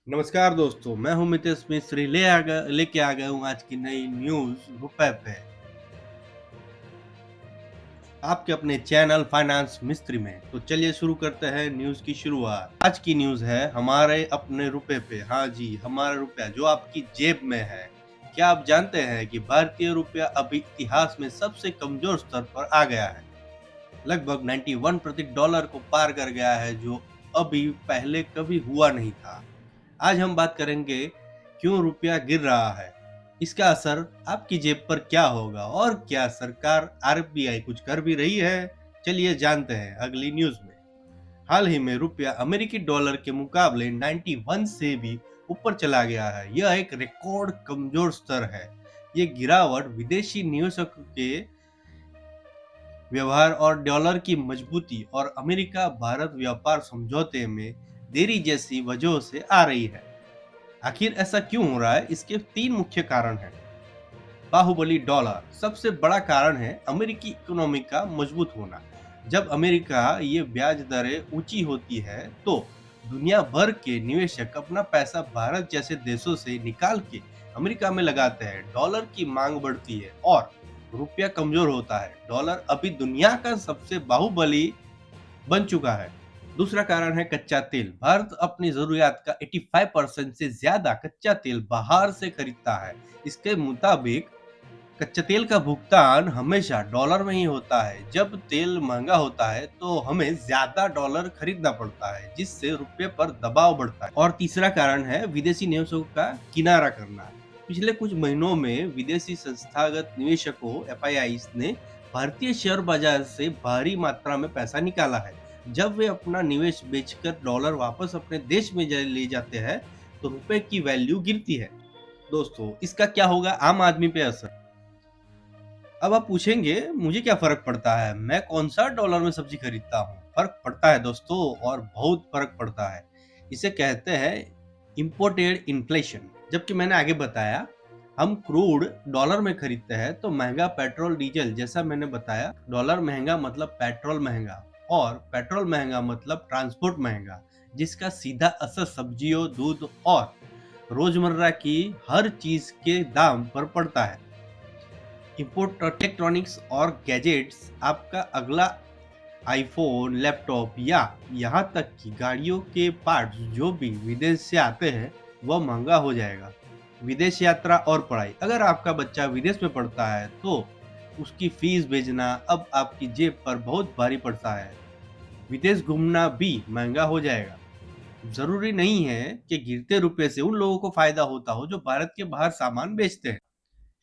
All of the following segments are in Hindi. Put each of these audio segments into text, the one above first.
नमस्कार दोस्तों, मैं हूं मितेश मिस्त्री लेके आ गया हूं आज की नई न्यूज़ रुपए पे। आपके अपने चैनल फाइनेंस मिस्त्री में। तो चलिए शुरू करते हैं न्यूज़ की शुरुआत। आज की न्यूज़ है हमारे अपने रुपए पे। हाँ जी, हमारा रुपया जो आपकी जेब में है। क्या आप जानते हैं कि भारतीय रुपया अभी इतिहास में सबसे कमज़ोर स्तर पर आ गया है? लगभग 91 प्रति डॉलर को पार कर गया है, जो अभी पहले कभी हुआ नहीं था। आज हम बात करेंगे क्यों रुपया गिर रहा है, इसका असर आपकी जेब पर क्या होगा और क्या सरकार आरबीआई कुछ कर भी रही है। चलिए जानते हैं अगली न्यूज़ में। हाल ही में रुपया अमेरिकी डॉलर के मुकाबले 91 से भी ऊपर चला गया है। यह एक रिकॉर्ड कमजोर स्तर है। ये गिरावट विदेशी निवेशकों के व्यवहार और डॉलर की मजबूती और अमेरिका भारत व्यापार समझौते में देरी जैसी वजहों से आ रही है। आखिर ऐसा क्यों हो रहा है? इसके 3 मुख्य कारण हैं। बाहुबली डॉलर सबसे बड़ा कारण है अमेरिकी इकोनॉमी का मजबूत होना। जब अमेरिका ये ब्याज दरें ऊंची होती है, तो दुनिया भर के निवेशक अपना पैसा भारत जैसे देशों से निकाल के अमेरिका में लगाते हैं। डॉलर की मांग बढ़ती है और रुपया कमजोर होता है। डॉलर अभी दुनिया का सबसे बाहुबली बन चुका है। दूसरा कारण है कच्चा तेल। भारत अपनी ज़रूरियात का 85% से ज़्यादा कच्चा तेल बाहर से खरीदता है। इसके मुताबिक कच्चे तेल का भुगतान हमेशा डॉलर में ही होता है। जब तेल महँगा होता है, तो हमें ज़्यादा डॉलर खरीदना पड़ता है, जिससे रुपये पर दबाव बढ़ता है। और तीसरा कारण है विदेशी निवेशकों का किनारा करना। पिछले कुछ महीनों में विदेशी संस्थागत निवेशकों एफआईआईज़ ने भारतीय शेयर बाजार से भारी मात्रा में पैसा निकाला है। जब वे अपना निवेश बेचकर डॉलर वापस अपने देश में ले जाते हैं, तो रुपए की वैल्यू गिरती है। दोस्तों, इसका क्या होगा आम आदमी पे असर? अब आप पूछेंगे मुझे क्या फ़र्क पड़ता है? मैं कौन-सा डॉलर में सब्ज़ी खरीदता हूँ? फ़र्क पड़ता है दोस्तों, और बहुत फ़र्क पड़ता है। इसे कहते हैं इम्पोर्टेड इन्फ्लेशन। जबकि मैंने आगे बताया, हम क्रूड डॉलर में खरीदते हैं, तो महँगा पेट्रोल डीज़ल, जैसा मैंने बताया, डॉलर महँगा मतलब पेट्रोल महँगा, और पेट्रोल महँगा मतलब ट्रांसपोर्ट महँगा, जिसका सीधा असर सब्जियों, दूध और रोज़मर्रा की हर चीज़ के दाम पर पड़ता है। इम्पोर्ट इलेक्ट्रॉनिक्स और गैजेट्स, आपका अगला आईफोन, लैपटॉप या यहाँ तक कि गाड़ियों के पार्ट्स जो भी विदेश से आते हैं, वह महंगा हो जाएगा। विदेश यात्रा और पढ़ाई, अगर आपका बच्चा विदेश में पढ़ता है, तो उसकी फीस भेजना अब आपकी जेब पर बहुत भारी पड़ता है। विदेश घूमना भी महंगा हो जाएगा। जरूरी नहीं है कि गिरते रुपए से उन लोगों को फायदा होता हो जो भारत के बाहर सामान बेचते हैं,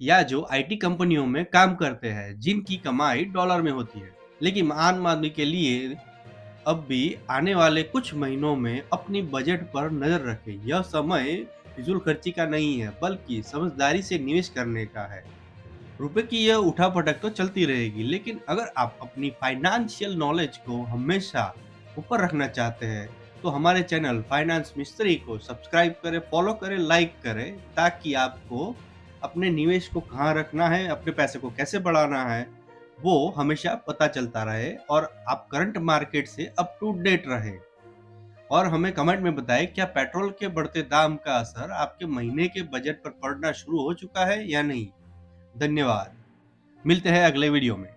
या जो आईटी कंपनियों में काम करते हैं, जिनकी कमाई डॉलर में होती है। लेकिन आम आदमी के लिए अब भी आने वाले कुछ महीनों में अपनी बजट पर नजर रखें। यह समय फिजूल खर्ची का नहीं है, बल्कि समझदारी से निवेश करने का है। रुपए की यह उठापटक तो चलती रहेगी, लेकिन अगर आप अपनी फाइनेंशियल नॉलेज को हमेशा ऊपर रखना चाहते हैं, तो हमारे चैनल फाइनेंस मिस्त्री को सब्सक्राइब करें, फॉलो करें, लाइक करें, ताकि आपको अपने निवेश को कहाँ रखना है, अपने पैसे को कैसे बढ़ाना है, वो हमेशा पता चलता रहे और आप करंट मार्केट से अप टू डेट रहें। और हमें कमेंट में बताएं, क्या पेट्रोल के बढ़ते दाम का असर आपके महीने के बजट पर पड़ना शुरू हो चुका है या नहीं। धन्यवाद। मिलते हैं अगले वीडियो में।